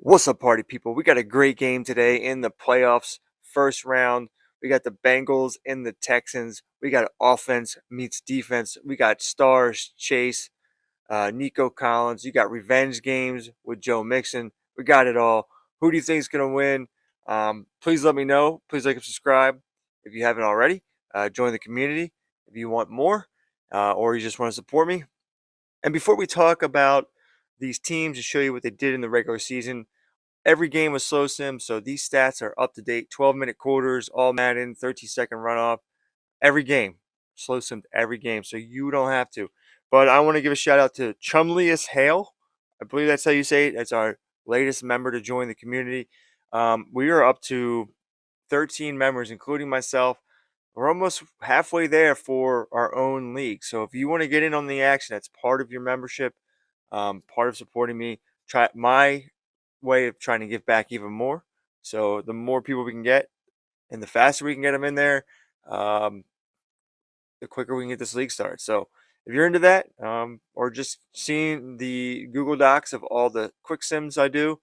What's up, party people? We got a great game today in the playoffs. First round, we got the Bengals and the Texans. We got offense meets defense. We got stars, Chase, Nico Collins. You got revenge games with Joe Mixon. We got it all. Who do you think is going to win? Please let me know. Please like and subscribe if you haven't already. Join the community if you want more or you just want to support me. And before we talk about these teams and show you what they did in the regular season, every game was slow sim, so these stats are up to date. 12-minute quarters, all Madden, 13-second runoff, every game. Slow simmed every game, so you don't have to. But I want to give a shout out to Chumlius Hale. I believe that's how you say it. That's our latest member to join the community. We are up to 13 members, including myself. We're almost halfway there for our own league. So if you want to get in on the action, that's part of your membership, part of supporting me. Try my way of trying to give back even more. So the more people we can get, and the faster we can get them in there, um, the quicker we can get this league started. So if you're into that, or just seeing the Google Docs of all the quick sims I do,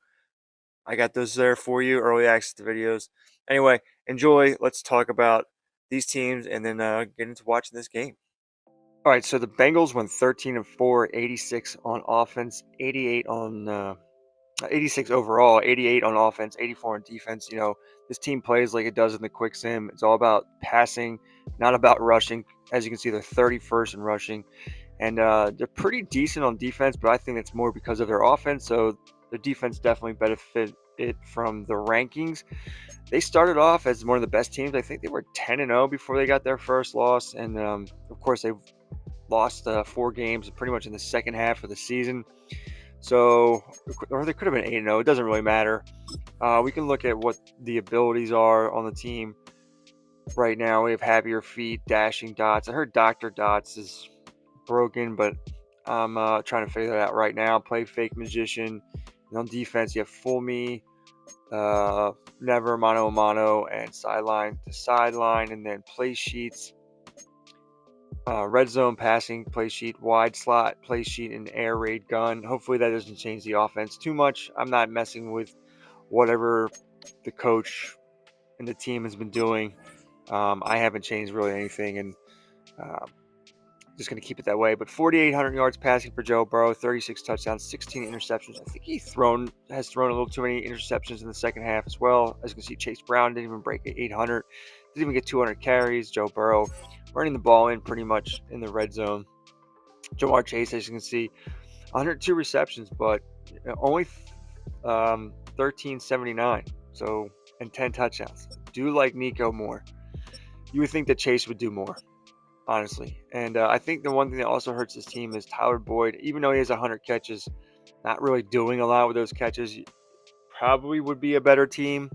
I got those there for you, early access to videos. Anyway, enjoy. Let's talk about these teams and then get into watching this game. All right, so the Bengals went 13-4, 86 on offense, 86 overall, 88 on offense, 84 on defense. This team plays like it does in the quick sim. It's all about passing, not about rushing. As you can see, they're 31st in rushing, and they're pretty decent on defense, but I think it's more because of their offense. So the defense definitely benefited from the rankings. They started off as one of the best teams. I think they were 10-0 before they got their first loss, and of course they lost 4 games pretty much in the second half of the season. So, or they could have been 8-0. It doesn't really matter. We can look at what the abilities are on the team right now. We have Happier Feet, Dashing Dots. I heard Dr. Dots is broken, but I'm trying to figure that out right now. Play Fake Magician. And on defense, you have Fool Me, Never, Mano a Mano, and Sideline to Sideline, and then Play Sheets. Red zone passing play sheet, wide slot play sheet, and air raid gun. Hopefully that doesn't change the offense too much. I'm not messing with whatever the coach and the team has been doing. I haven't changed really anything, and just going to keep it that way. But 4,800 yards passing for Joe Burrow, 36 touchdowns, 16 interceptions. I think he has thrown a little too many interceptions in the second half as well. As you can see, Chase Brown didn't even break 800, didn't even get 200 carries. Joe Burrow running the ball in pretty much in the red zone. Jamar Chase, as you can see, 102 receptions, but only 1379. So, and 10 touchdowns. Do like Nico more. You would think that Chase would do more, honestly. And I think the one thing that also hurts this team is Tyler Boyd. Even though he has 100 catches, not really doing a lot with those catches. Probably would be a better team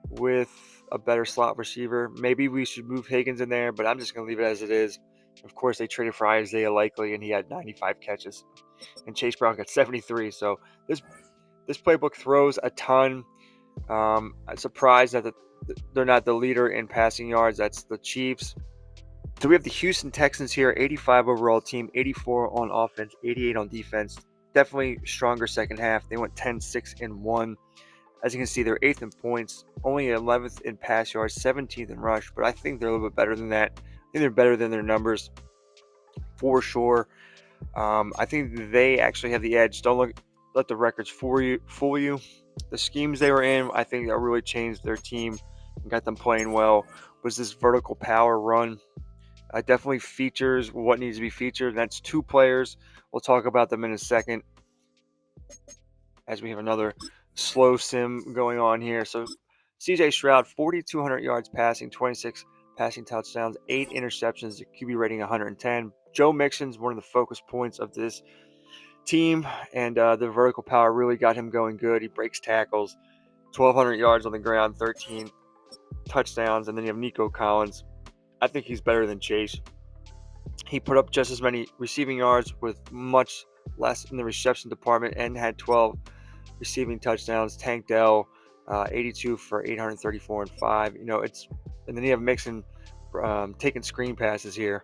with a better slot receiver. Maybe we should move Higgins in there, but I'm just going to leave it as it is. Of course, they traded for Isaiah Likely, and he had 95 catches, and Chase Brown got 73. So this playbook throws a ton. I'm surprised that they're not the leader in passing yards. That's the Chiefs. So we have the Houston Texans here, 85 overall team, 84 on offense, 88 on defense. Definitely stronger second half. They went 10-6-1. As you can see, they're 8th in points, only 11th in pass yards, 17th in rush. But I think they're a little bit better than that. I think they're better than their numbers for sure. I think they actually have the edge. Don't let the records fool you. The schemes they were in, I think that really changed their team and got them playing well. Was this vertical power run? Definitely features what needs to be featured. That's 2 players. We'll talk about them in a second, as we have another slow sim going on here. So CJ Stroud, 4,200 yards passing, 26 passing touchdowns, 8 interceptions, QB rating 110. Joe Mixon's one of the focus points of this team, and the vertical power really got him going good. He breaks tackles, 1,200 yards on the ground, 13 touchdowns, and then you have Nico Collins. I think he's better than Chase. He put up just as many receiving yards with much less in the reception department and had 12 receiving touchdowns. Tank Dell, 82 for 834 and 5. And then you have Mixon taking screen passes here.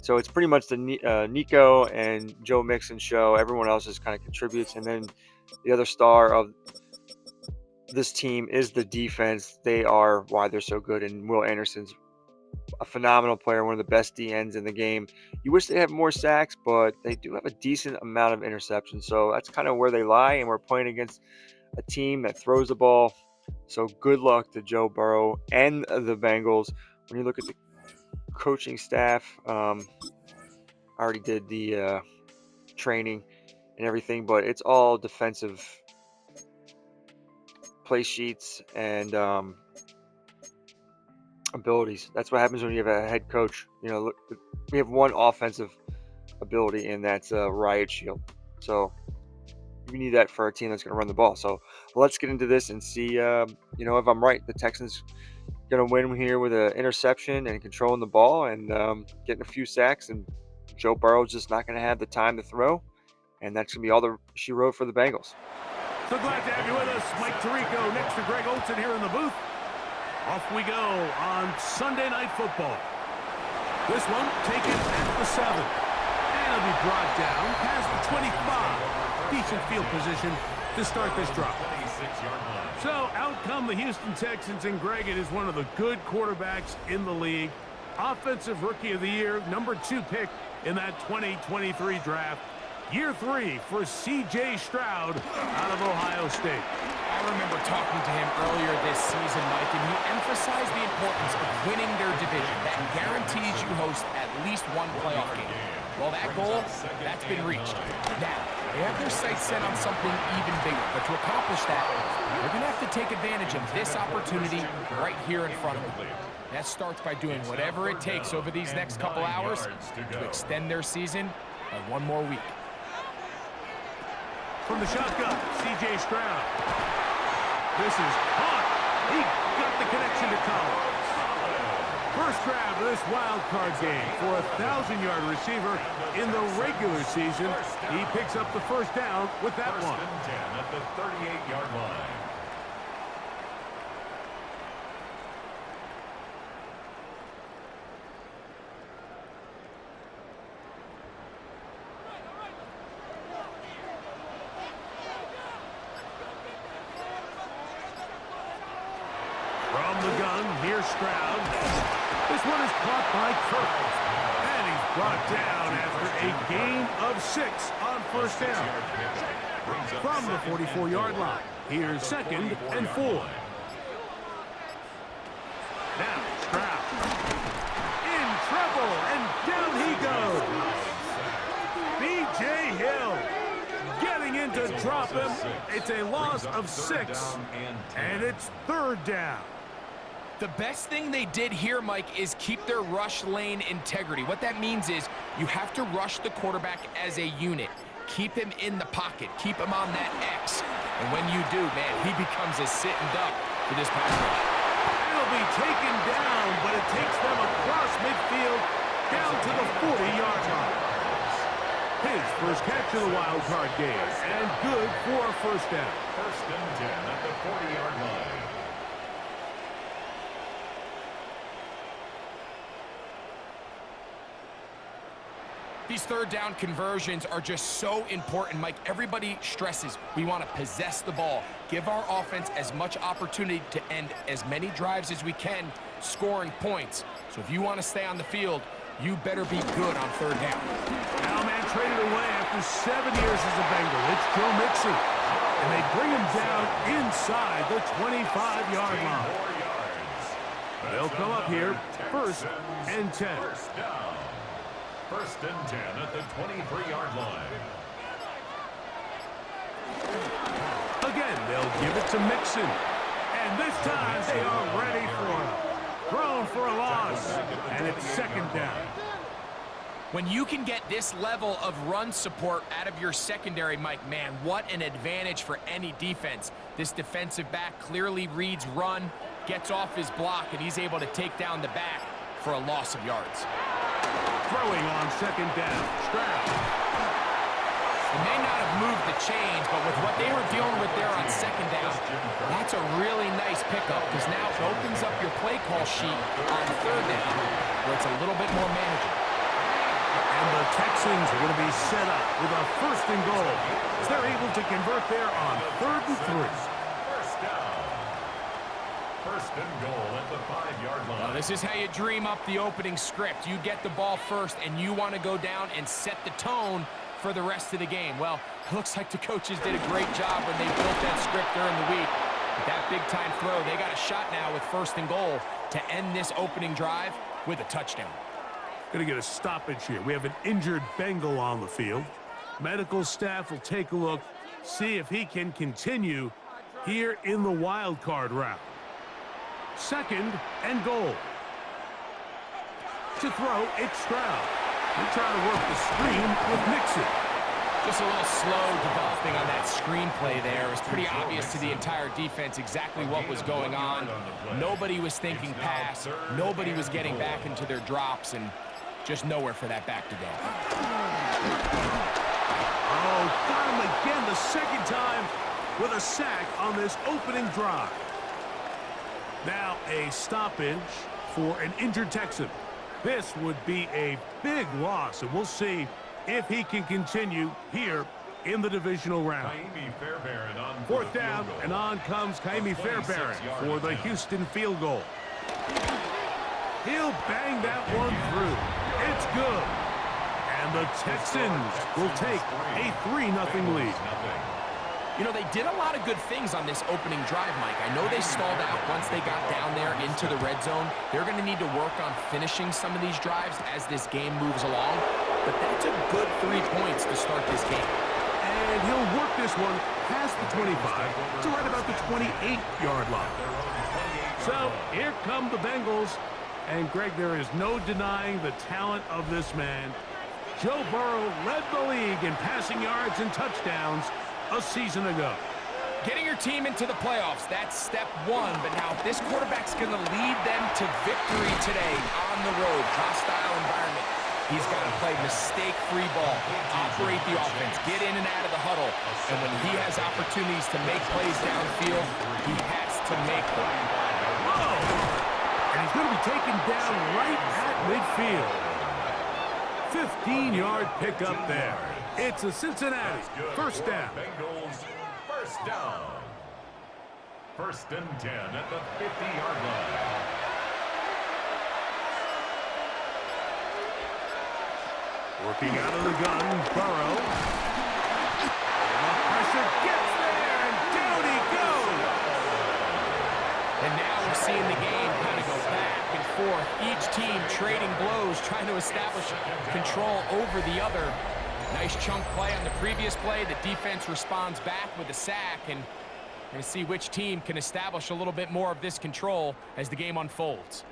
So it's pretty much the Nico and Joe Mixon show. Everyone else just kind of contributes, and then the other star of this team is the defense. They are why they're so good, and Will Anderson's a phenomenal player, one of the best DNs in the game. You wish they had more sacks, but they do have a decent amount of interceptions. So that's kind of where they lie, and we're playing against a team that throws the ball. So good luck to Joe Burrow and the Bengals. When you look at the coaching staff, I already did the training and everything, but it's all defensive play sheets and abilities. That's what happens when you have a head coach. Look, we have one offensive ability, and that's a riot shield. So you need that for a team that's going to run the ball. So let's get into this and see, if I'm right. The Texans going to win here with an interception and controlling the ball and getting a few sacks, and Joe Burrow's just not going to have the time to throw, and that's going to be all she wrote for the Bengals. So glad to have you with us. Mike Tirico next to Greg Olsen here in the booth. Off we go on Sunday Night Football. This one taken at the 7. And it'll be brought down past the 25. Decent field position to start this drive. So out come the Houston Texans, and Greg, it is one of the good quarterbacks in the league. Offensive Rookie of the Year, number 2 pick in that 2023 draft. Year 3 for C.J. Stroud out of Ohio State. I remember talking to him earlier this season, Mike, and he emphasized the importance of winning their division. That guarantees you host at least one playoff game. Well, that goal, that's been reached. Now, they have their sights set on something even bigger. But to accomplish that, they're going to have to take advantage of this opportunity right here in front of them. That starts by doing whatever it takes over these next couple hours to extend their season by one more week. From the shotgun, C.J. Stroud. This is caught. He got the connection to Collins. First grab of this wild card game for a 1,000-yard receiver in the regular season. He picks up the first down with that one. First and 10 at the 38-yard line. From the gun, here's Stroud. This one is caught by Kirk. And he's brought down after a gain of 6 on first down. From the 44-yard line, here's 2nd and 4. Now, Stroud. In trouble, and down he goes. B.J. Hill getting in to drop him. It's a loss of 6, and it's 3rd down. The best thing they did here, Mike, is keep their rush lane integrity. What that means is you have to rush the quarterback as a unit. Keep him in the pocket. Keep him on that X. And when you do, man, he becomes a sitting duck for this pass rush. It'll be taken down, but it takes them across midfield down to the 40-yard line. His first catch of the wild card game, and good for a first down. First and 10 at the 40-yard line. These third down conversions are just so important, Mike. Everybody stresses we want to possess the ball, give our offense as much opportunity to end as many drives as we can, scoring points. So if you want to stay on the field, you better be good on third down. Now, man, traded away after 7 years as a Bengal. It's Joe Mixon. And they bring him down inside the 25-yard line. They'll come up here, 1st and 10. First and 10 at the 23-yard line. Again, they'll give it to Mixon. And this time they are ready for him. Thrown for a loss. And it's 2nd down. When you can get this level of run support out of your secondary, Mike, man, what an advantage for any defense. This defensive back clearly reads run, gets off his block, and he's able to take down the back for a loss of yards. Throwing on 2nd down. Stroud. They may not have moved the chains, but with what they were dealing with there on 2nd down, that's a really nice pickup because now it opens up your play call sheet on 3rd down where it's a little bit more manageable. And the Texans are going to be set up with a 1st and goal as they're able to convert there on 3rd and 3. First down. This is how you dream up the opening script. You get the ball first, and you want to go down and set the tone for the rest of the game. Well, it looks like the coaches did a great job when they built that script during the week. With that big-time throw, they got a shot now with 1st and goal to end this opening drive with a touchdown. Going to get a stoppage here. We have an injured Bengal on the field. Medical staff will take a look, see if he can continue here in the wild card round. 2nd and goal. To throw, it's Stroud. He's trying to work the screen with Nixon. Just a little slow developing on that screenplay there. It was pretty obvious to the entire defense exactly what was going on. Nobody was thinking pass. Nobody was getting back into their drops, and just nowhere for that back to go. Oh, got him again the 2nd time with a sack on this opening drive. Now a stoppage for an injured Texan. This would be a big loss, and we'll see if he can continue here in the divisional round. 4th down, and on comes Kaimi Fairbairn for the Houston field goal. He'll bang that one through. It's good. And the Texans will take a 3-0 lead. You know, they did a lot of good things on this opening drive, Mike. I know they stalled out once they got down there into the red zone. They're going to need to work on finishing some of these drives as this game moves along. But that's a good 3 points to start this game. And he'll work this one past the 25 to right about the 28-yard line. So here come the Bengals. And, Greg, there is no denying the talent of this man. Joe Burrow led the league in passing yards and touchdowns a season ago. Getting your team into the playoffs, that's step 1. But now if this quarterback's going to lead them to victory today on the road, hostile environment, he's got to play mistake-free ball, operate the offense, get in and out of the huddle. And when he has opportunities to make plays downfield, he has to make them. Whoa! And he's going to be taken down right at midfield. 15-yard pickup there. It's a Cincinnati 1st down. Bengals 1st down. 1st and 10 at the 50-yard line. Working out of the gun, Burrow. And the pressure gets there, and down he goes. And now we're seeing the game kind of go back and forth. Each team trading blows, trying to establish control over the other. Nice chunk play on the previous play. The defense responds back with a sack, and we're going to see which team can establish a little bit more of this control as the game unfolds.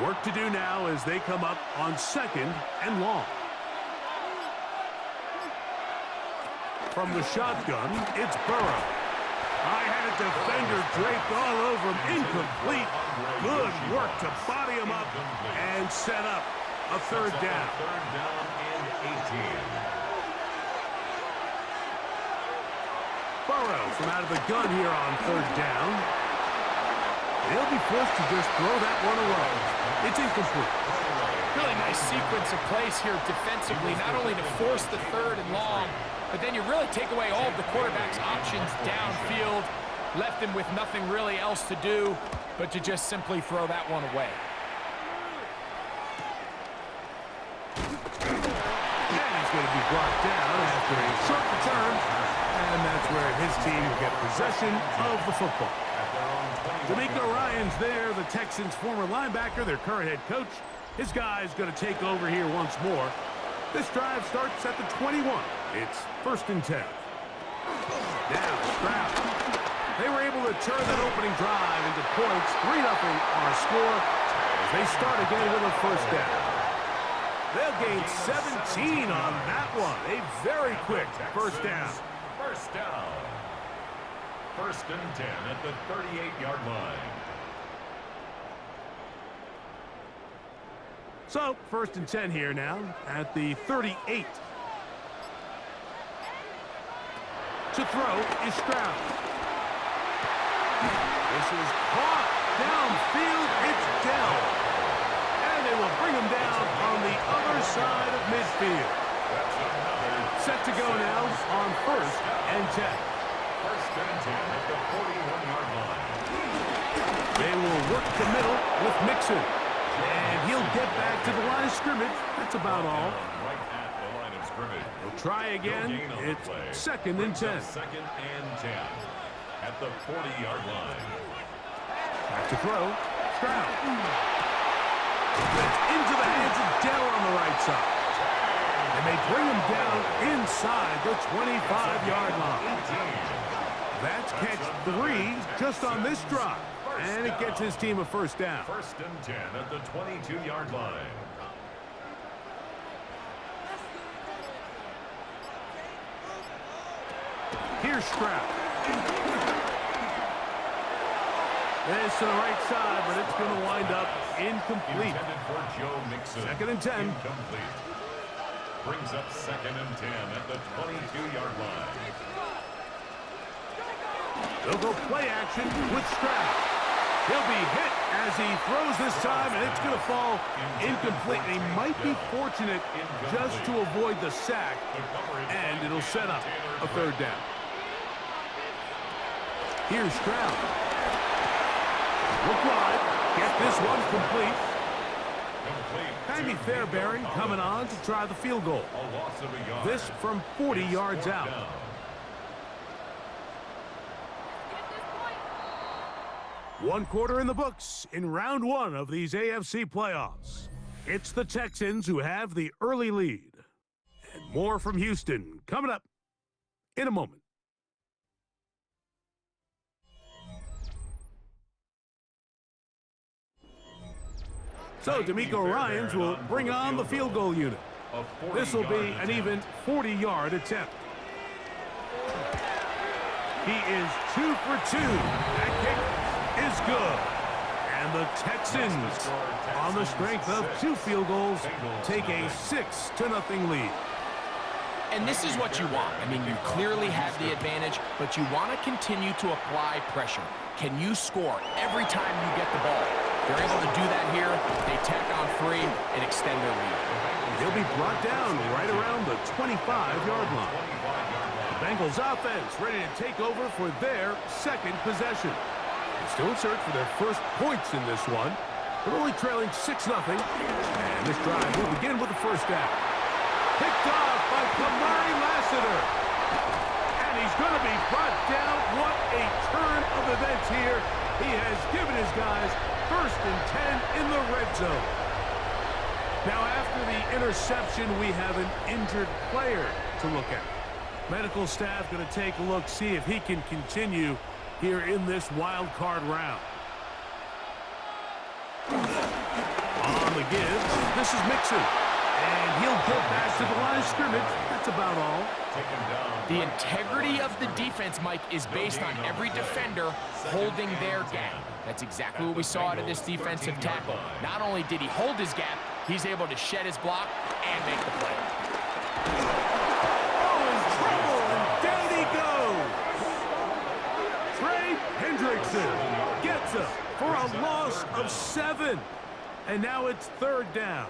Work to do now as they come up on 2nd and long. From the shotgun, it's Burrow. High-headed defender draped all over him. Incomplete. Good work to body him up and set up a 3rd down. 3rd down and 18. Burrow from out of the gun here on 3rd down. He'll be forced to just throw that one away. It's incomplete. Really nice sequence of plays here defensively, not only to force the 3rd and long, but then you really take away all of the quarterback's options downfield, left him with nothing really else to do but to just simply throw that one away. And he's going to be brought down after a short return, and that's where his team will get possession of the football. D'Amico Ryan's there, the Texans' former linebacker, their current head coach. His guy's going to take over here once more. This drive starts at the 21. It's 1st and 10. Now Stroud. They were able to turn that opening drive into points. 3-0 our score as they start again with a 1st down. They'll gain 17 on that one. A very quick 1st down. 1st down. 1st and 10 at the 38-yard line. So, 1st and 10 here now at the 38. To throw is Stroud. This is caught downfield. It's down. And they will bring him down on the other side of midfield. Set to go now on 1st and 10. 1st and 10 at the 41-yard line. They will work the middle with Mixon. And he'll get back to the line of scrimmage. That's about all. Right at the line of scrimmage. We'll try again. It's 2nd and 10. 2nd and 10 at the 40-yard line. Back to throw. Stroud. That's into the hands of Dell on the right side. And they bring him down inside the 25-yard line. That's catch 3 just on this drive. And it gets his team a first down. 1st and 10 at the 22-yard line. Here's Stroud. This to the right side, but it's going to wind up incomplete. Intended for Joe Mixon. 2nd and 10. Incomplete. Brings up 2nd and 10 at the 22-yard line. They'll go play action with Stroud. He'll be hit as he throws this time, and it's going to fall incomplete. And he might be fortunate just to avoid the sack, and it'll set up a 3rd down. Here's Stroud. Look wide. Get this one complete. Sammy Fairbairn coming on to try the field goal. This from 40 yards out. One quarter in the books in round 1 of these AFC playoffs. It's the Texans who have the early lead. And more from Houston coming up in a moment. So DeMeco Ryans will bring on the field goal unit. This will be an even 40-yard attempt. He is 2 for 2. That kick is good. And the Texans, on the strength of 2 field goals, take a 6-0 lead. And this is what you want. I mean, you clearly have the advantage, but you want to continue to apply pressure. Can you score every time you get the ball? They're able to do that here. They tack on 3 and extend their lead. He'll be brought down right around the 25-yard line. The Bengals offense ready to take over for their 2nd possession. They're still in search for their first points in this one. They're only trailing 6-0. And this drive will begin with the first down. Picked off by Kamari Lassiter. And he's going to be brought down. What a turn of events here. He has given his guys 1st and 10 in the red zone. Now, after the interception, we have an injured player to look at. Medical staff going to take a look, see if he can continue here in this wild card round. On the give, this is Mixon. And he'll get back to the line of scrimmage. That's about all. The integrity of the defense, Mike, is based on every defender holding their gap. That's exactly what we saw out of this defensive tackle. Not only did he hold his gap, he's able to shed his block and make the play. Oh, in trouble, and down he goes. Trey Hendrickson gets him for a loss of 7. And now it's 3rd down.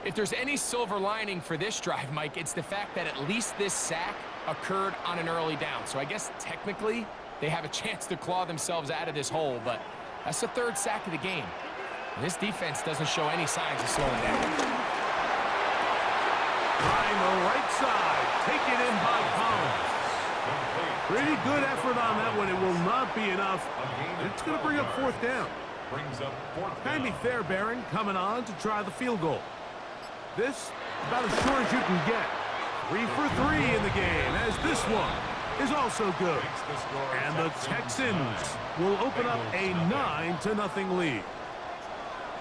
If there's any silver lining for this drive, Mike, it's the fact that at least this sack occurred on an early down. So I guess technically they have a chance to claw themselves out of this hole, but that's the 3rd sack of the game. And this defense doesn't show any signs of slowing down. Trying the right side, taken in by Collins. Pretty good effort on that one. It will not be enough. It's going to bring up 4th down. Sammy Fairbairn coming on to try the field goal. This about as short as you can get. 3 for 3 in the game, as this one is also good. And the Texans will open up a 9-0 lead.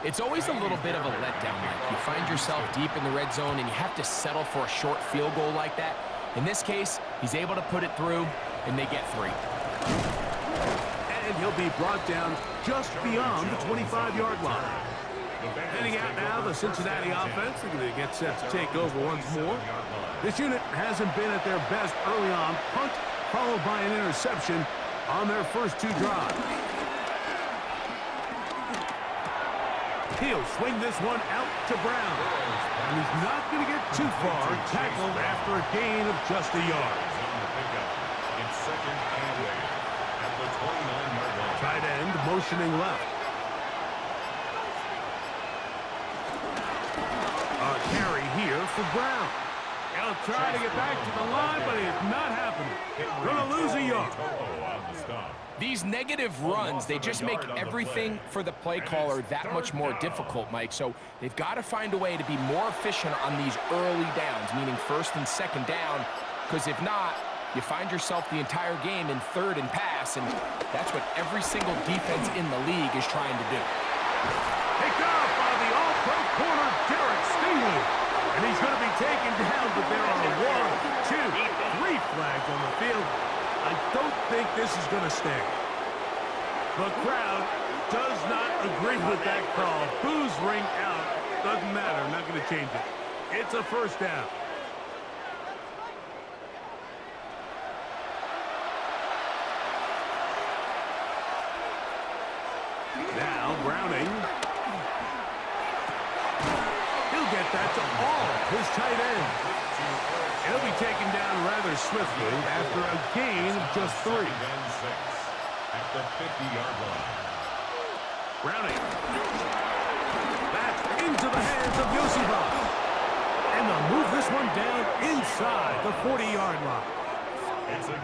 It's always a little bit of a letdown, Mike. You find yourself deep in the red zone and you have to settle for a short field goal like that. In this case, he's able to put it through, and they get 3. And he'll be brought down just beyond the 25-yard line. Heading out now, the Cincinnati offense. They're going to get set to take over once more. This unit hasn't been at their best early on. Punt followed by an interception on their first 2 drives. He'll swing this one out to Brown. And he's not going to get too far. Tackled after a gain of just a yard. It's 2nd and motioning left. A carry here for Brown. He'll try to get back to the line, but it's not happening. Gonna lose a yard. These negative runs, they just make everything for the play caller that much more difficult, Mike. So they've got to find a way to be more efficient on these early downs, meaning first and second down, because if not, you find yourself the entire game in third and pass, and that's what every single defense in the league is trying to do. Picked off by the all-pro corner, Derek Stingley. And he's going to be taken down, but there are 1, 2, 3 flags on the field. I don't think this is going to stay. The crowd does not agree with that call. Boos ring out. Doesn't matter. Not going to change it. It's a first down. Now Browning. He'll get that to all his tight end. He'll be taken down rather swiftly after a gain of just 3. At the 50-yard line. Browning. That's into the hands of Yoshiba. And they'll move this one down inside the 40-yard line.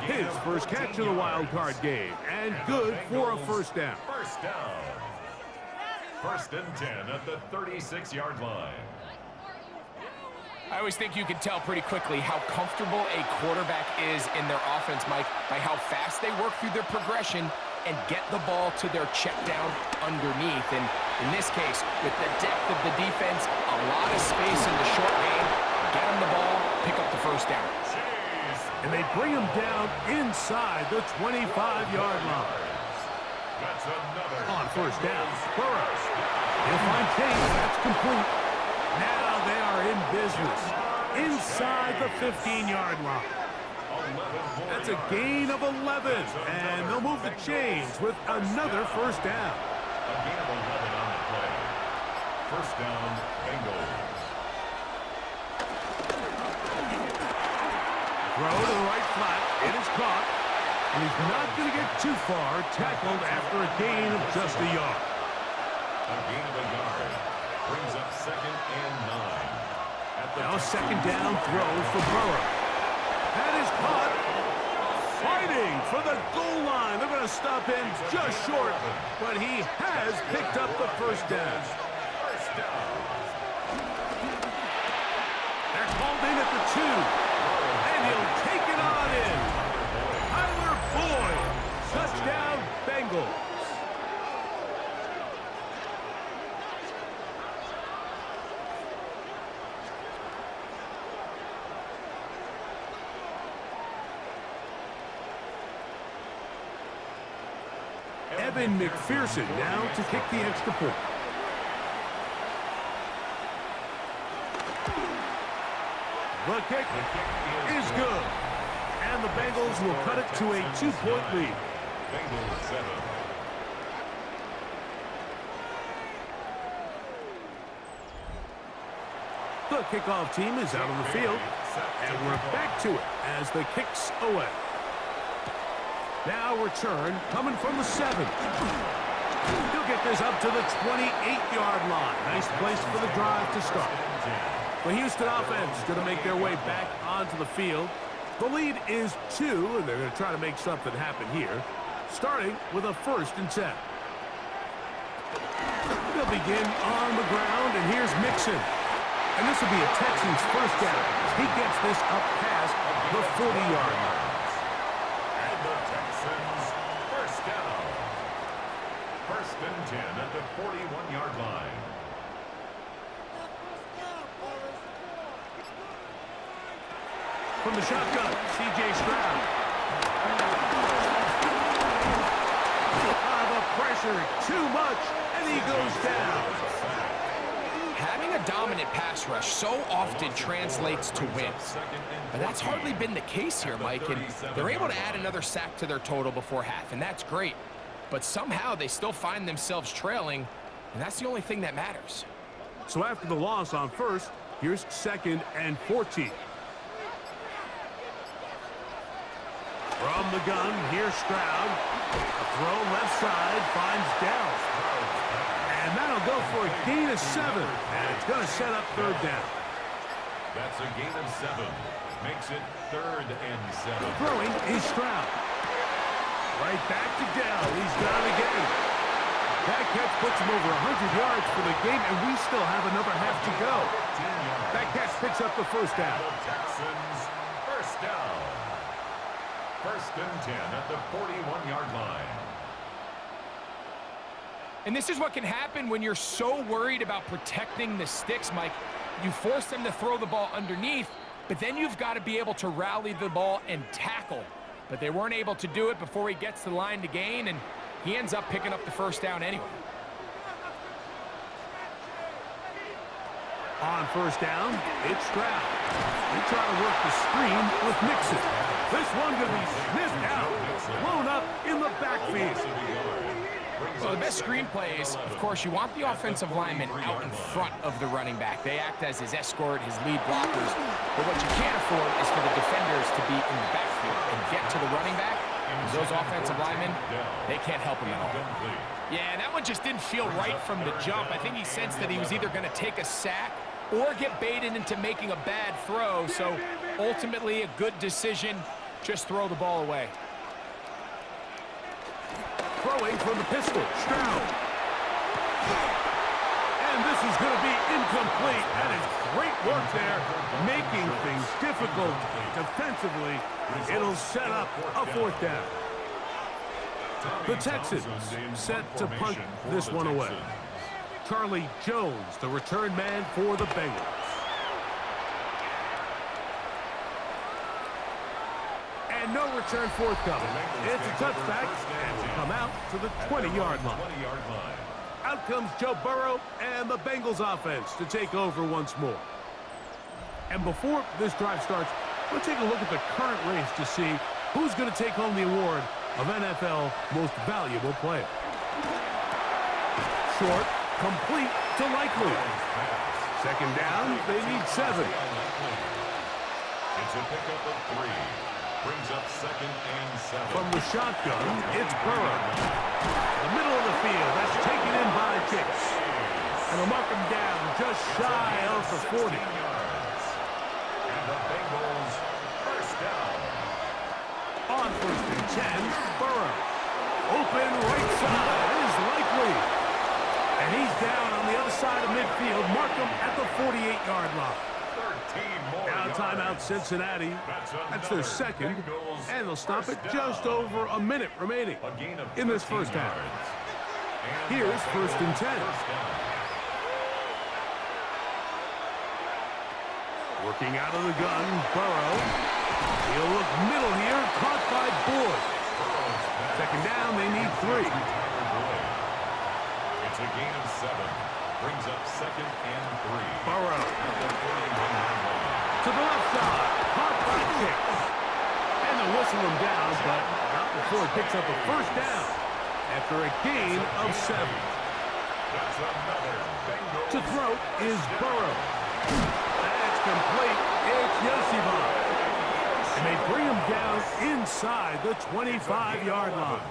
His first catch of the wild card game, and good for a first down. First down. First and 10 at the 36-yard line. I always think you can tell pretty quickly how comfortable a quarterback is in their offense, Mike, by how fast they work through their progression and get the ball to their check down underneath. And in this case, with the depth of the defense, a lot of space in the short game, get them the ball, pick up the first down. And they bring him down inside the 25-yard line. That's another On first down, Burrows. He'll find Chase. That's complete. Now they are in business inside the 15-yard line. That's a gain of 11, and they'll move the chains with another first down. A gain of 11 on the play. First down, Bengals. Throw to the right flat. It is caught. And he's not going to get too far. Tackled after a gain of just a yard. A gain of a yard. Brings up second and 9. Now second down throw for Burrow. That is caught. Fighting for the goal line. They're going to stop him just short. But he has picked up the first down. First down. They're called in at the 2. And he'll take it on in. Tyler Boyd. Touchdown, Bengals. Evan McPherson now to kick the extra point. The kick is good. And the Bengals will cut it to a 2-point lead. Bengals 7. The kickoff team is out on the field. And we're back to it as the kick's away. Now return coming from the 7. He'll get this up to the 28-yard line. Nice place for the drive to start. The Houston offense going to make their way back onto the field. The lead is 2, and they're going to try to make something happen here, starting with a 1st and 10. They'll begin on the ground, and here's Mixon. And this will be a Texans first down as he gets this up past the 40-yard line. And the Texans first down. First and 10 at the 41-yard line. From the shotgun, C.J. Stroud. The pressure, too much, and he goes down. Having a dominant pass rush so often translates to wins. But that's hardly been the case here, Mike, and they're able to add another sack to their total before half, and that's great. But somehow they still find themselves trailing, and that's the only thing that matters. So after the loss on first, here's 2nd and 14. From From the gun, here's Stroud. A throw left side finds Dell. And that'll go for a gain of 7. And it's going to set up third down. That's a gain of 7. Makes it 3rd and 7. Throwing is Stroud. Right back to Dell. He's got it again. That catch puts him over 100 yards for the game, and we still have another half to go. That catch picks up the first down. The Texans, first down. 1st and 10 at the 41-yard line. And this is what can happen when you're so worried about protecting the sticks, Mike. You force them to throw the ball underneath, but then you've got to be able to rally the ball and tackle. But they weren't able to do it before he gets to the line to gain, and he ends up picking up the first down anyway. On first down, it's Stroud. They try to work the screen with Mixon. This one going to be sniffed out, blown up in the backfield. Well, the best screenplay is, of course, you want the offensive lineman out in front of the running back. They act as his escort, his lead blockers. But what you can't afford is for the defenders to be in the backfield and get to the running back. Those offensive linemen, they can't help him at all. Yeah, that one just didn't feel right from the jump. I think he sensed that he was either going to take a sack or get baited into making a bad throw. So ultimately a good decision, just throw the ball away. Throwing from the pistol, Stroud. And this is going to be incomplete. That is great work there, making things difficult defensively. It'll set up a 4th down. The Texans set to punt this one away. Charlie Jones, the return man for the Bengals. And no return forthcoming. It's a touchback, and will come out to the 20-yard line. Out comes Joe Burrow and the Bengals offense to take over once more. And before this drive starts, we'll take a look at the current race to see who's going to take home the award of NFL Most Valuable Player. Short, complete to Likely. 2nd down, they need 7. It's a pickup of 3. Brings up 2nd and 7. From the shotgun, it's Burrow. The middle of the field, that's taken in by Kicks. And they'll mark him down just shy of the 40. And the Bengals, first down. On 1st and 10, Burrow. Open right side is Likely. And he's down on the other side of midfield. Mark him at the 48-yard line. Now timeout Cincinnati. That's their 2nd. And they'll stop it just over a minute remaining in this first half. Here's 1st and 10. Working out of the gun, Burrow. He'll look middle here, caught by Boyd. 2nd down, they need 3. It's a gain of 7. Brings up 2nd and 3. Burrow. To the left side, caught by Kicks. And they'll whistle him down, but not before he picks up a first down after a gain of 7. That's another Bengals. To throw is Burrow. That's complete. It's Yosibov. And they bring him down inside the 25-yard line.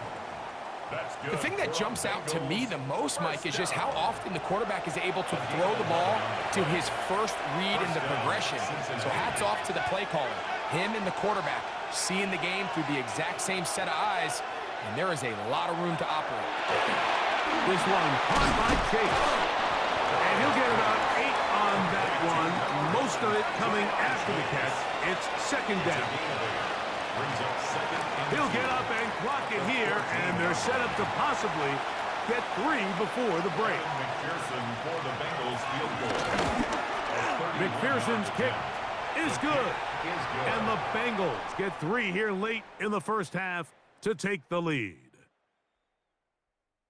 The thing that jumps out to me the most, Mike, is just how often the quarterback is able to throw the ball to his first read in the progression. So hats off to the play caller. Him and the quarterback seeing the game through the exact same set of eyes, and there is a lot of room to operate. This one caught by Chase. And he'll get about 8 on that one. Most of it coming after the catch. It's 2nd down. He'll get up and clock it here, and they're set up to possibly get 3 before the break. McPherson for the Bengals field goal. McPherson's kick is good. And the Bengals get 3 here late in the first half to take the lead.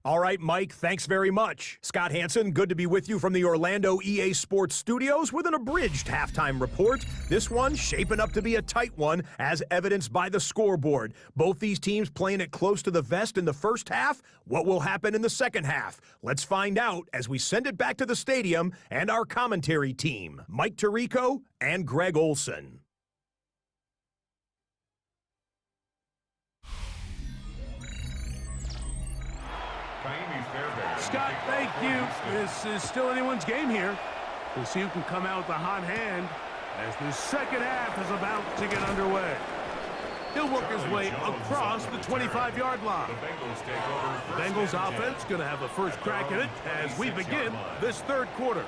All right, Mike, thanks very much. Scott Hansen, good to be with you from the Orlando EA Sports Studios with an abridged halftime report. This one shaping up to be a tight one, as evidenced by the scoreboard. Both these teams playing it close to the vest in the first half. What will happen in the second half? Let's find out as we send it back to the stadium and our commentary team, Mike Tirico and Greg Olson. Scott, thank you. This is still anyone's game here. We'll see who can come out with the hot hand as the second half is about to get underway. He'll work his way across the 25-yard line. The Bengals offense going to have a first crack at it as we begin this third quarter.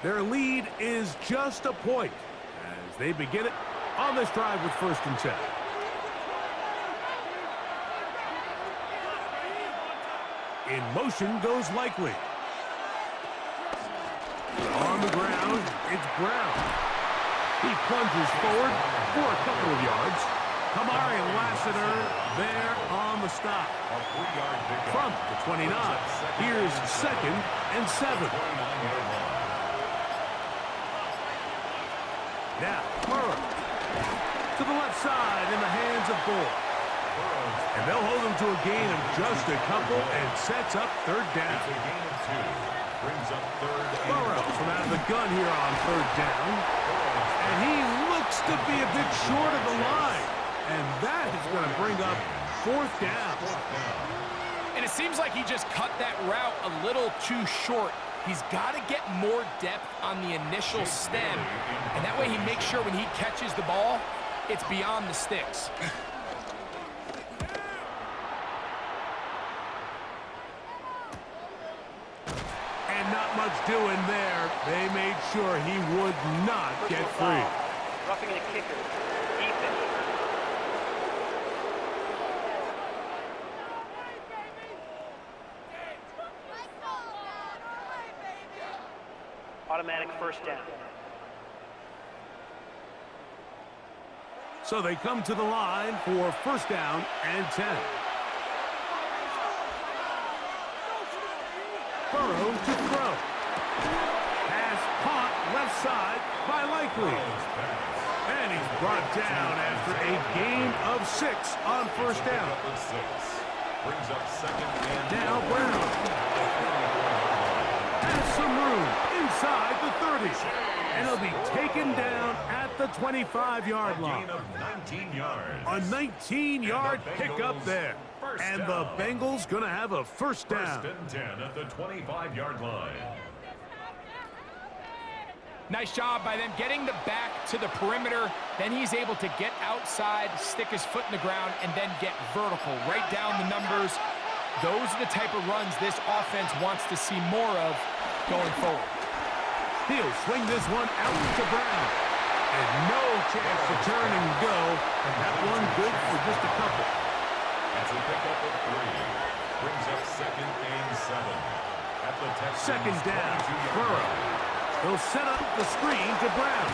Their lead is just a point as they begin it on this drive with 1st and 10. In motion goes Likely. On the ground, it's Brown. He plunges forward for a couple of yards. Kamari Lassiter there on the stop. From the 29, here's 2nd and 7. Now, Burrow to the left side in the hands of Gore. And they'll hold him to a gain of just a couple and sets up 3rd down. Burrow from out of the gun here on 3rd down. And he looks to be a bit short of the line. And that is going to bring up 4th down. And it seems like he just cut that route a little too short. He's got to get more depth on the initial stem. And that way he makes sure when he catches the ball, it's beyond the sticks. And not much doing there. They made sure he would not get free. Roughing the kicker. Defense. Automatic 1st down. So they come to the line for 1st down and 10. Burrow to throw. Pass caught left side by Likely. And he's brought down after a gain of 6 on 1st down. Now Brown has some room inside the 30. And he'll be taken down at the 25-yard line. A 19-yard pickup there. And the Bengals going to have a 1st down. 1st and 10 at the 25-yard line. Nice job by them getting the back to the perimeter. Then he's able to get outside, stick his foot in the ground, and then get vertical. Right down the numbers. Those are the type of runs this offense wants to see more of going forward. He'll swing this one out to Brown. And no chance to turn and go. And that one good for just a couple. That's a pickup of 3. Brings up 2nd and 7. At the Texans 2nd down. 22-yard Burrow. line. He'll set up the screen to Brown.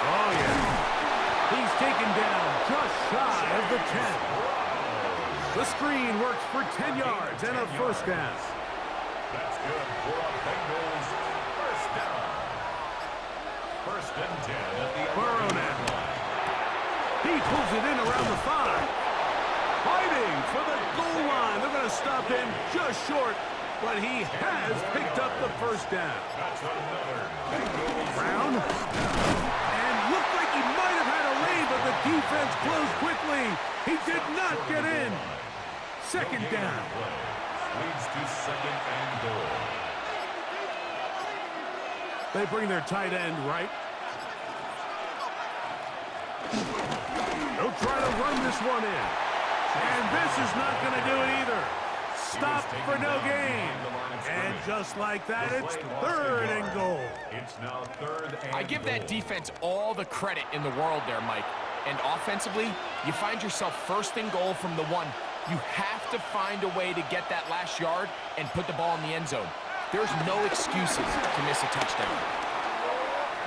Oh, yeah. He's taken down just shy of the 10. The screen works for 10 yards and a 1st down. That's good for a Bengals 1st down. 1st and 10 at the Burrow now. He pulls it in around the 5. Fighting for the goal line. They're going to stop him just short, but he has picked up the 1st down. That's another Bengals Brown. And looked like he might have had a lead, but the defense closed quickly. He did not get in. 2nd down. leads to 2nd and goal. They bring their tight end right. They'll try to run this one in. And this is not going to do it either. Stopped for no gain. And just like that, it's 3rd and goal. It's now 3rd and I give that defense all the credit in the world there, Mike. And offensively, you find yourself 1st and goal from the 1. You have to find a way to get that last yard and put the ball in the end zone. There's no excuses to miss a touchdown.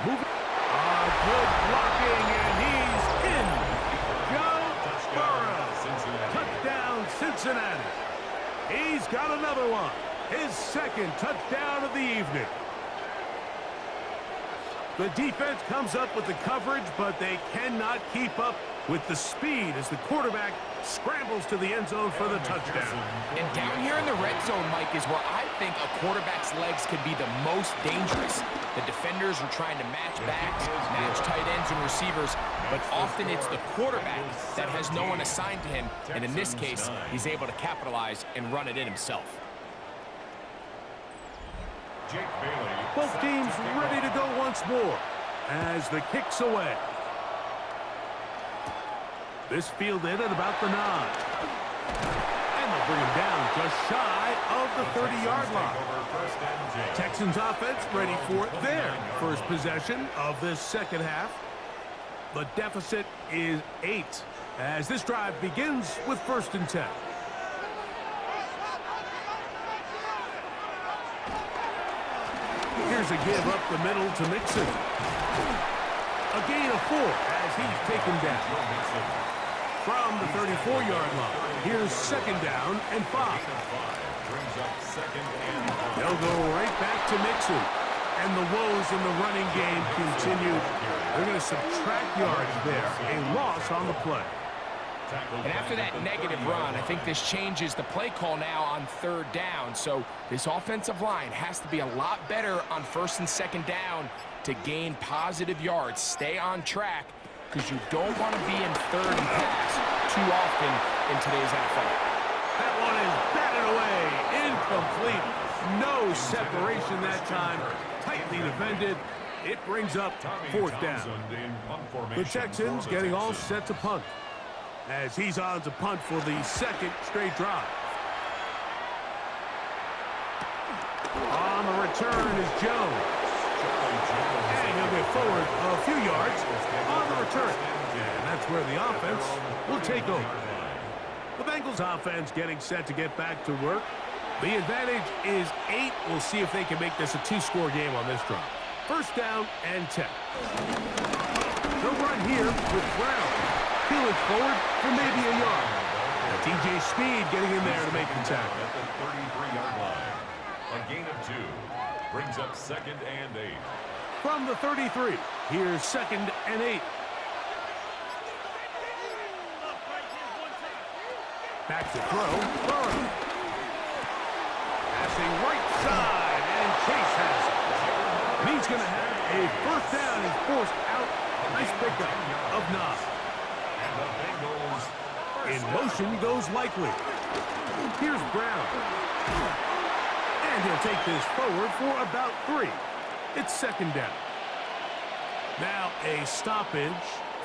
Moving. Good blocking, and he's in. Joe Burrow. Touchdown, Cincinnati. He's got another one. His 2nd touchdown of the evening. The defense comes up with the coverage, but they cannot keep up with the speed as the quarterback scrambles to the end zone for the touchdown. And down here in the red zone, Mike, is where I think a quarterback's legs could be the most dangerous. The defenders are trying to match backs, match tight ends and receivers, but often it's the quarterback that has no one assigned to him, and in this case, he's able to capitalize and run it in himself. Jake Bailey. Both teams ready to go once more as the kick's away. This fielded at about the 9. And they'll bring him down just shy of the 30-yard line. Texans offense ready for their first possession of this second half. The deficit is 8 as this drive begins with 1st and 10. Here's a give up the middle to Mixon. A gain of 4 as he's taken down. From the 34-yard line, here's 2nd down and 5. They'll go right back to Mixon. And the woes in the running game continue. They're going to subtract yards there. A loss on the play. And after that negative run, I think this changes the play call now on 3rd down. So this offensive line has to be a lot better on 1st and 2nd down to gain positive yards. Stay on track because you don't want to be in 3rd and pass too often in today's NFL. That one is batted away. Incomplete. No separation that time. Tightly defended. It brings up 4th down. The Texans getting all set to punt as he's on to punt for the 2nd straight drive. On the return is Jones. And he'll get forward a few yards on the return. And that's where the offense will take over. The Bengals offense getting set to get back to work. The advantage is 8. We'll see if they can make this a 2-score game on this drive. 1st down and 10. They'll run here with Brown. He'll look forward for maybe a yard. TJ Speed getting in there to make the tackle. At the 33-yard line. A gain of 2. Brings up 2nd and 8. From the 33, here's 2nd and 8. Back to throw. Burrow. Passing right side, and Chase has it. And he's going to have a 1st down. He's forced out. Nice pickup of 9. And the Bengals In motion goes Likely. Here's Brown. And he'll take this forward for about 3. It's 2nd down. Now a stoppage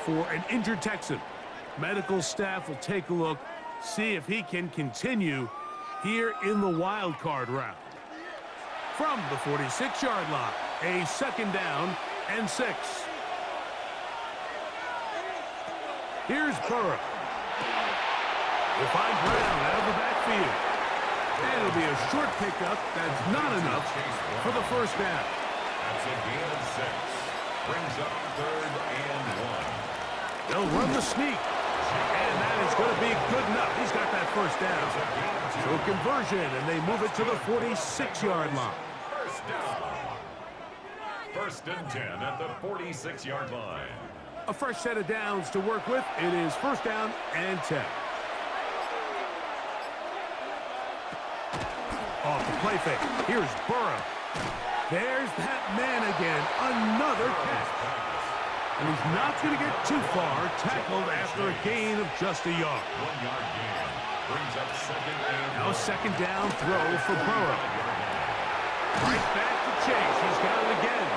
for an injured Texan. Medical staff will take a look, see if he can continue here in the wild card round. From the 46-yard line, a 2nd down and 6. Here's Burrow. We'll find Brown out of the backfield. And it'll be a short pickup that's not enough for the 1st down. That's a gain of 6. Brings up 3rd and 1. They'll run the sneak. And that is going to be good enough. He's got that 1st down. So conversion, and they move it to the 46-yard line. 1st down. 1st and 10 at the 46-yard line. A fresh set of downs to work with. It is 1st down and 10. Off the play fake. Here's Burrow. There's that man again. Another catch. And he's not going to get too far. Tackled after a gain of just a yard. 1-yard gain. Brings up 2nd and Now 2nd down throw for Burrow. Right back to Chase. He's got it again.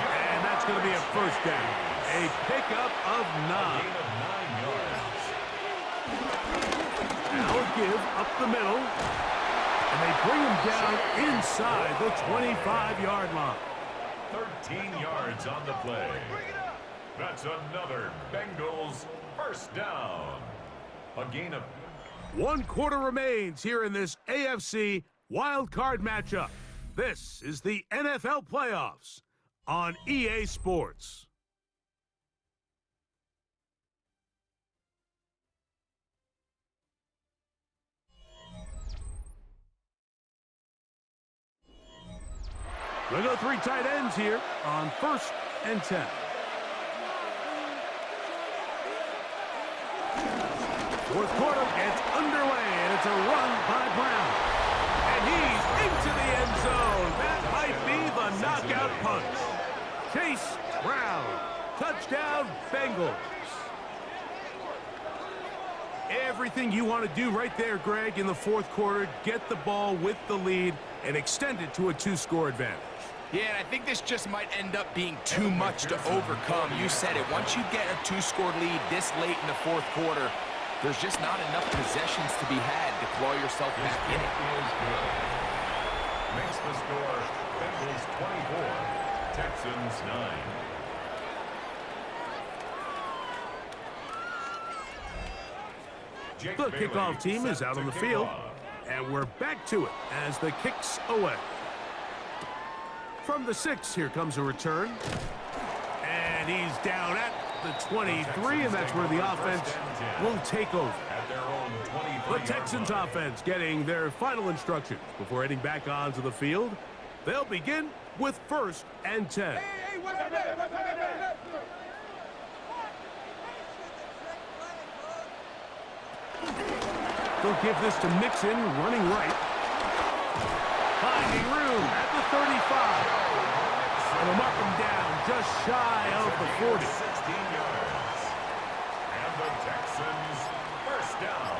And that's going to be a 1st down. A pickup of 9. gain of 9 yards. Now a give up the middle. And they bring him down inside the 25-yard line. 13 yards on the play. That's another Bengals 1st down. A gain of 1 quarter remains here in this AFC wild card matchup. This is the NFL playoffs on EA Sports. We'll go 3 tight ends here on 1st and 10. Fourth quarter gets underway, and it's a run by Brown. And he's into the end zone. That might be the knockout punch. Chase Brown. Touchdown, Bengals. Everything you want to do right there, Greg, in the 4th quarter. Get the ball with the lead. and extend it to a 2-score advantage. Yeah, and I think this just might end up being too much to overcome. You said it. Once you get a 2-score lead this late in the fourth quarter, there's just not enough possessions to be had to claw yourself back in it. Makes the score Bengals 24, Texans 9. The kickoff team is out on the field, and we're back to it as the kick's away. From the 6, here comes a return. And he's down at the 23, and that's where the offense will take over. The Texans offense getting their final instructions before heading back onto the field. They'll begin with 1st and 10. They'll give this to Mixon, running right. Finding room at the 35. And they'll mark him down just shy of the 40. 16 yards. And the Texans first down.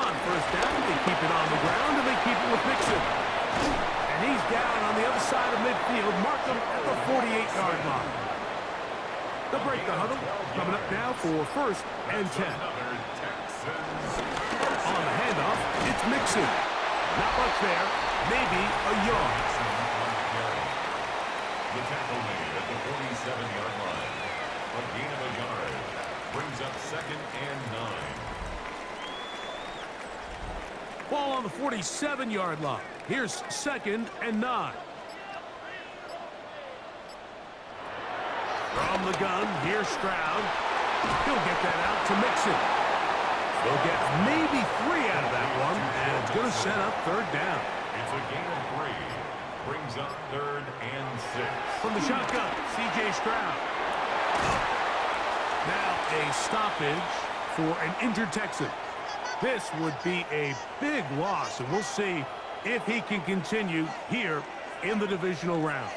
On first down, they keep it on the ground, and they keep it with Mixon. And he's down on the other side of midfield. Mark him at the 48-yard line. They'll break the huddle. Coming up now for 1st and 10. On the handoff, it's Mixon. Not much there. Maybe a yard. The tackle made at the 47-yard line. A gain of a yard. Brings up 2nd and 9. Ball on the 47-yard line. Here's 2nd and 9. From the gun, here's Stroud. He'll get that out to Mixon. He'll get maybe 3 out of that one, and it's going to set up 3rd down. It's a gain of 3. Brings up 3rd and 6. From the shotgun, C.J. Stroud. Now a stoppage for an injured Texan. This would be a big loss, and we'll see if he can continue here in the divisional round.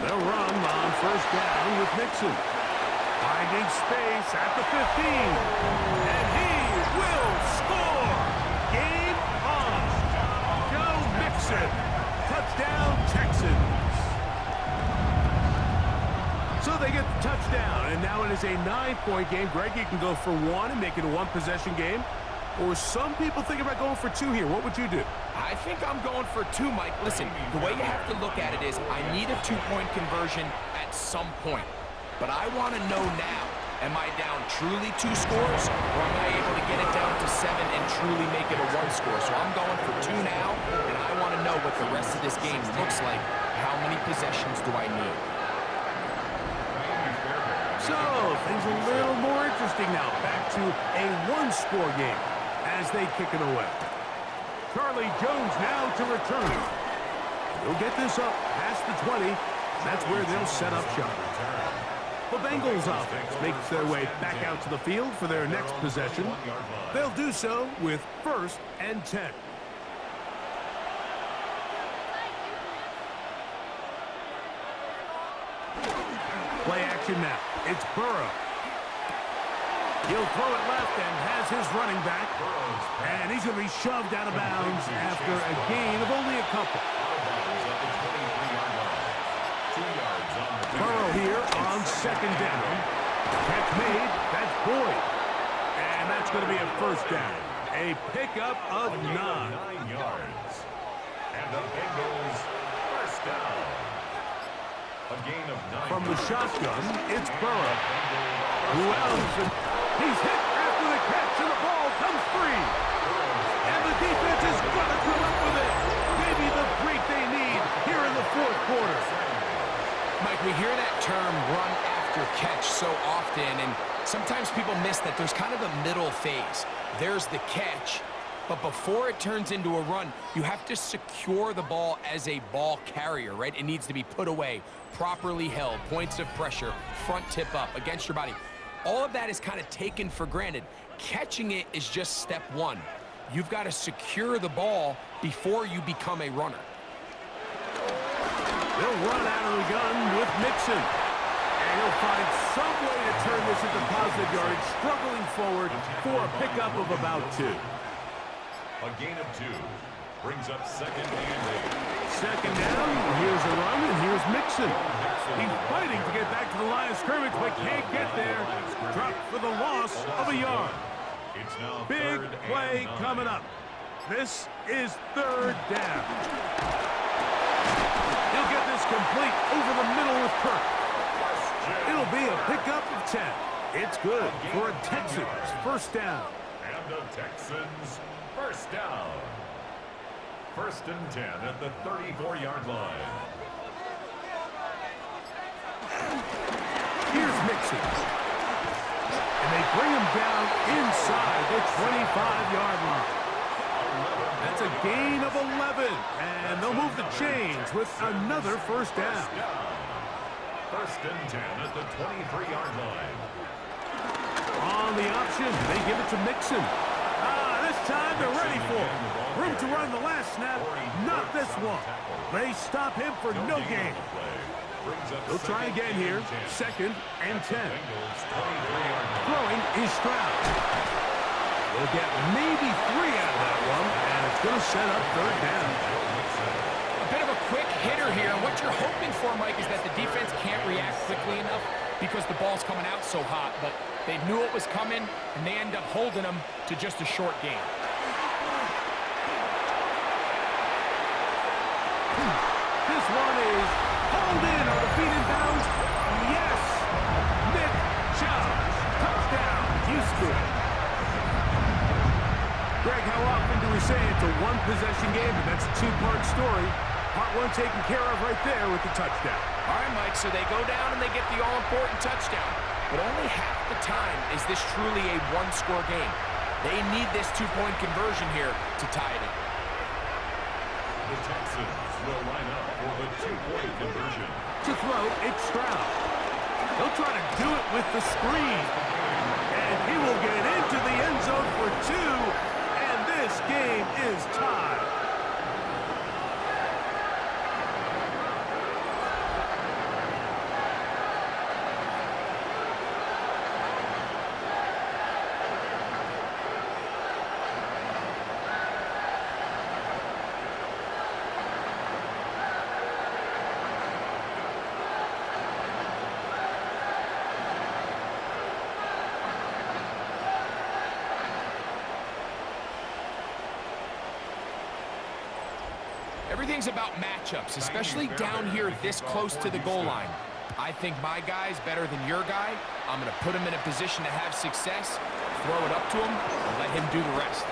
They'll run on 1st down with Mixon. Finding space at the 15. And he will score! Game on! Joe Mixon. Touchdown, Texans. So they get the touchdown, and now it is a 9-point game. Greg, you can go for 1 and make it a 1-possession game. Or some people think about going for 2 here. What would you do? I think I'm going for 2, Mike. Listen, the way you have to look at it is I need a 2-point conversion at some point. But I want to know now, am I down truly 2 scores, or am I able to get it down to 7 and truly make it a 1 score? So I'm going for 2 now, and I want to know what the rest of this game looks like. How many possessions do I need? So, things a little more interesting now. Back to a 1-score game as they kick it away. Charlie Jones now to return. He'll get this up past the 20. That's where they'll set up shop. The Bengals offense makes their way back out to the field for their next possession. They'll do so with 1st and 10. Play action now. It's Burrow. He'll throw it left and has his running back. And he's going to be shoved out of bounds after a gain of only a couple. Burrow here on 2nd down. Catch made. That's Boyd. And that's going to be a 1st down. A pickup of 9. 9 yards. And the Bengals first down. A gain of 9. From the shotgun, it's Burrow. Who else? He's hit after the catch, and the ball comes free. And the defense is going to come up with it. Maybe the break they need here in the 4th quarter. Mike, we hear that term run after catch so often, and sometimes people miss that there's kind of a middle phase. There's the catch, but before it turns into a run, you have to secure the ball as a ball carrier, right? It needs to be put away, properly held, points of pressure, front tip up against your body. All of that is kind of taken for granted. Catching it is just step 1. You've got to secure the ball before you become a runner. They'll run out of the gun with Mixon. And he'll find some way to turn this into positive yardage, struggling forward for a pickup of about 2. A gain of 2 brings up second and 8. Second down, here's a run, and here's Mixon. He's fighting to get back to the line of scrimmage, but can't get there. Dropped for the loss of a yard. It's now Big third play and 9. coming up. This is third down. He'll get this complete over the middle with Kirk. It'll be a pickup of 10. It's good for a Texans first down. And the Texans first down. First and 10 at the 34-yard line. Here's Mixon. And they bring him down inside the 25-yard line. That's a gain of 11. And they'll move the chains with another first down. First and 10 at the 23-yard line. On the option, they give it to Mixon. This time they're ready for it. Room to run the last snap, not this one. They stop him for no gain. They'll try again here. Second and 10. Throwing is Stroud. They'll get maybe 3 out of that one, and it's going to set up third down. A bit of a quick hitter here. What you're hoping for, Mike, is that the defense can't react quickly enough because the ball's coming out so hot. But they knew it was coming, and they end up holding them to just a short game. This one is hauled in on the feet in bounds. Yes! Nick Chubb. Touchdown, Houston. Greg, how often do we say it's a one-possession game, and that's a 2-part story? Part 1 taken care of right there with the touchdown. All right, Mike, so they go down and they get the all-important touchdown. But only half the time is this truly a one-score game. They need this 2-point conversion here to tie it in. The Texans will line up for the 2-point conversion. To throw, it's Stroud. He'll try to do it with the screen. And he will get into the end zone for 2. And this game is tied. Everything's about matchups, especially down here this close to the goal line. I think my guy's better than your guy. I'm going to put him in a position to have success, throw it up to him, and let him do the rest.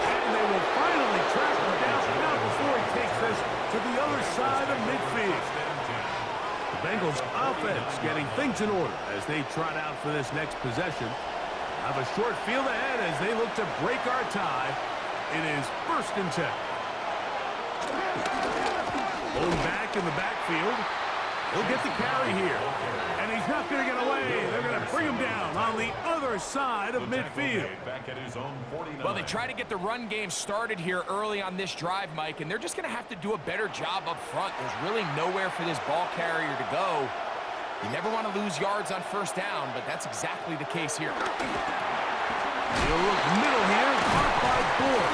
And they will finally track him down now before he takes this to the other side of midfield. The Bengals offense getting things in order as they trot out for this next possession. Have a short field ahead as they look to break our tie. It is first and 10. Going back in the backfield. He'll get the carry here. And he's not going to get away. They're going to bring him down on the other side of midfield. Well, they try to get the run game started here early on this drive, Mike, and they're just going to have to do a better job up front. There's really nowhere for this ball carrier to go. You never want to lose yards on first down, but that's exactly the case here. He'll look middle here, caught by Ford.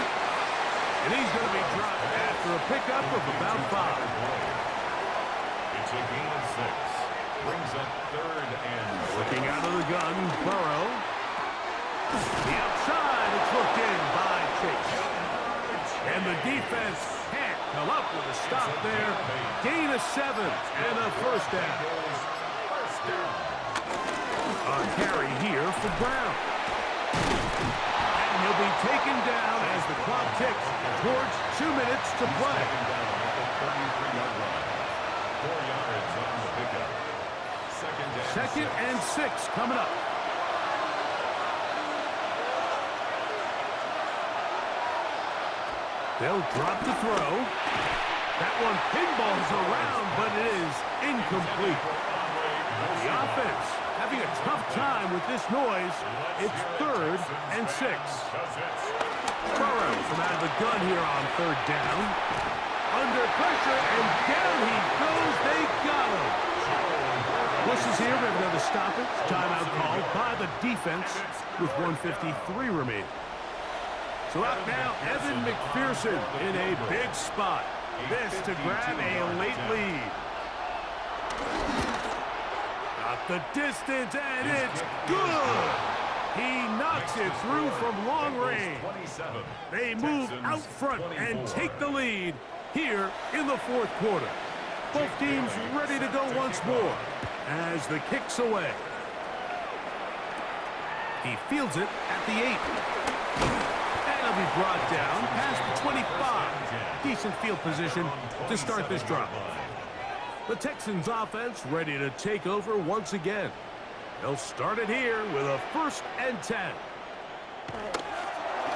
And he's going to be dropped after a pickup of about 5. It's a gain of 6. Brings up third and Looking out of the gun, Burrow. The outside, it's looked in by Chase. And the defense can't come up with a stop there. Gain of 7 and a first down. A carry here for Brown. And he'll be taken down as the clock ticks towards 2 minutes to play. 4 yards on the pickup. Second and 6 coming up. They'll drop the throw. That one pinballs around, but it is incomplete. The offense having a tough time with this noise. It's third and 6. Burrow from out of the gun here on third down. under pressure, and down he goes. They got him. Whistles here. We have another stoppage. Timeout called by the defense with 1:53 remaining. So out now, Evan McPherson in a big spot. This to grab a late lead. Got the distance, and it's good. He knocks it through from long range. They move out front and take the lead here in the fourth quarter. Both teams ready to go once more as the kick's away. He fields it at the 8. And it'll be brought down past the 25. Decent field position to start this drive. The Texans offense ready to take over once again. They'll start it here with a 1st and 10.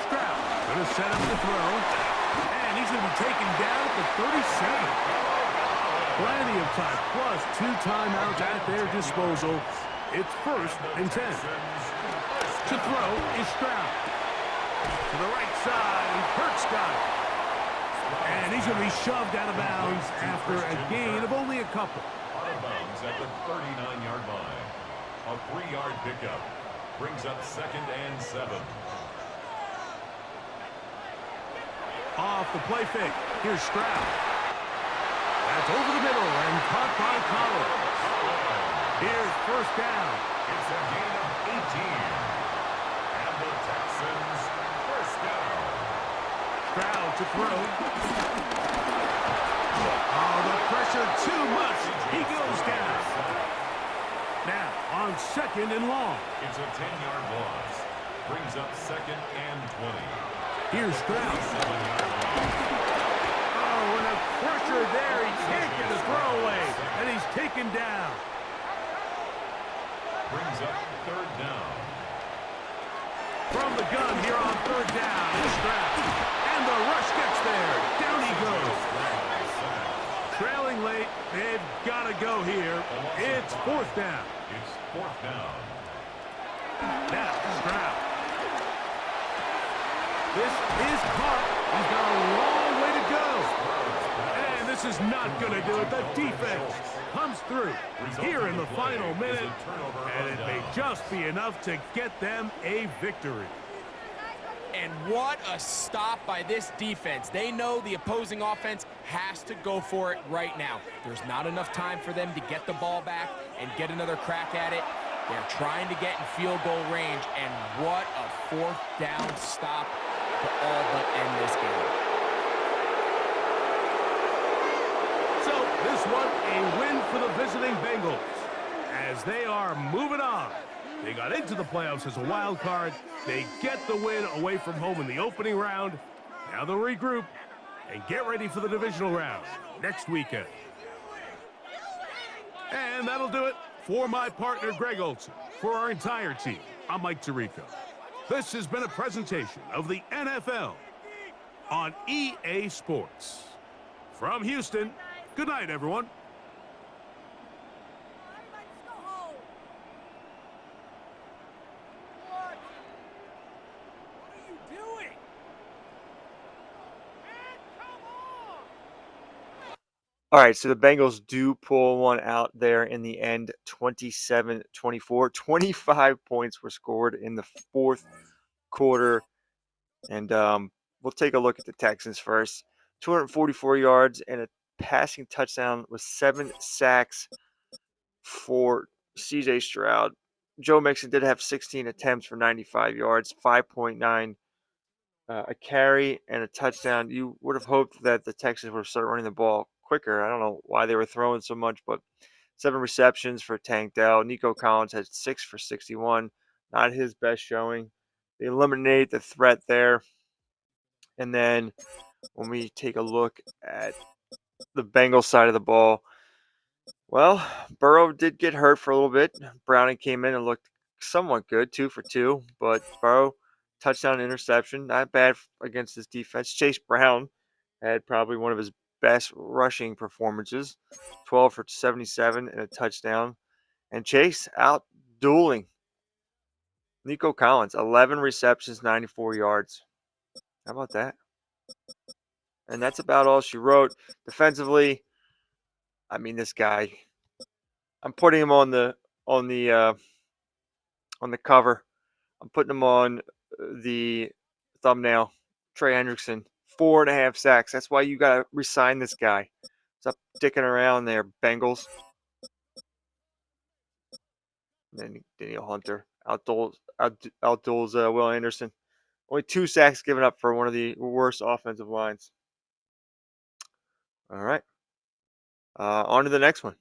Stroud going to set up the throw. And he's going to be taken down at the 37. Plenty of time, plus 2 timeouts at their disposal. It's 1st and 10. To throw is Stroud. To the right side, and Kurt's got it. And he's going to be shoved out of bounds after a gain of only a couple. Out of bounds at the 39-yard line. A 3-yard pickup brings up 2nd and 7. Off the play fake. Here's Stroud. That's over the middle and caught by Collins. Here's 1st down. It's a gain of 18. And the Texans 1st down. Stroud to throw. Oh, the pressure too much. He goes down. Now on 2nd and long. It's a 10-yard loss. Brings up 2nd and 20. Here's Stroud. 7-yard line. Oh, and a pressure there. He can't get a throwaway. And he's taken down. Brings up 3rd down. From the gun here on 3rd down. It's Stroud. And the rush gets there. Down he goes. Trailing late. They've got to go here. It's 4th down. It's 4th down. Now, Stroud. This is caught. He's got a long way to go. And this is not going to do it. The defense comes through here in the final minute. And it may just be enough to get them a victory. And what a stop by this defense. They know the opposing offense has to go for it right now. There's not enough time for them to get the ball back and get another crack at it. They're trying to get in field goal range, and what a 4th down stop to all but end this game. So this one, a win for the visiting Bengals as they are moving on. They got into the playoffs as a wild card. They get the win away from home in the opening round. Now they'll regroup and get ready for the divisional round next weekend. And that'll do it for my partner, Greg Olson. For our entire team, I'm Mike Tirico. This has been a presentation of the NFL on EA Sports. From Houston, good night, everyone. All right, so the Bengals do pull one out there in the end, 27-24. 25 points were scored in the fourth quarter. And we'll take a look at the Texans first. 244 yards and a passing touchdown with 7 sacks for C.J. Stroud. Joe Mixon did have 16 attempts for 95 yards, 5.9 a carry and a touchdown. You would have hoped that the Texans would start running the ball quicker. I don't know why they were throwing so much, but 7 receptions for Tank Dell. Nico Collins had 6 for 61. Not his best showing. They eliminate the threat there. And then when we take a look at the Bengals side of the ball, well, Burrow did get hurt for a little bit. Browning came in and looked somewhat good, 2 for 2. But Burrow, touchdown interception, not bad against this defense. Chase Brown had probably one of his best rushing performances, 12 for 77 and a touchdown. And Chase out dueling Nico Collins, 11 receptions, 94 yards. How about that? And that's about all she wrote. Defensively, I mean, this guy. I'm putting him on the uh, on the cover. I'm putting him on the thumbnail. Trey Hendrickson, 4.5 sacks. That's why you gotta resign this guy. Stop dicking around there, Bengals. And then Daniel Hunter outduels Will Anderson. Only 2 sacks given up for one of the worst offensive lines. All right. On to the next one.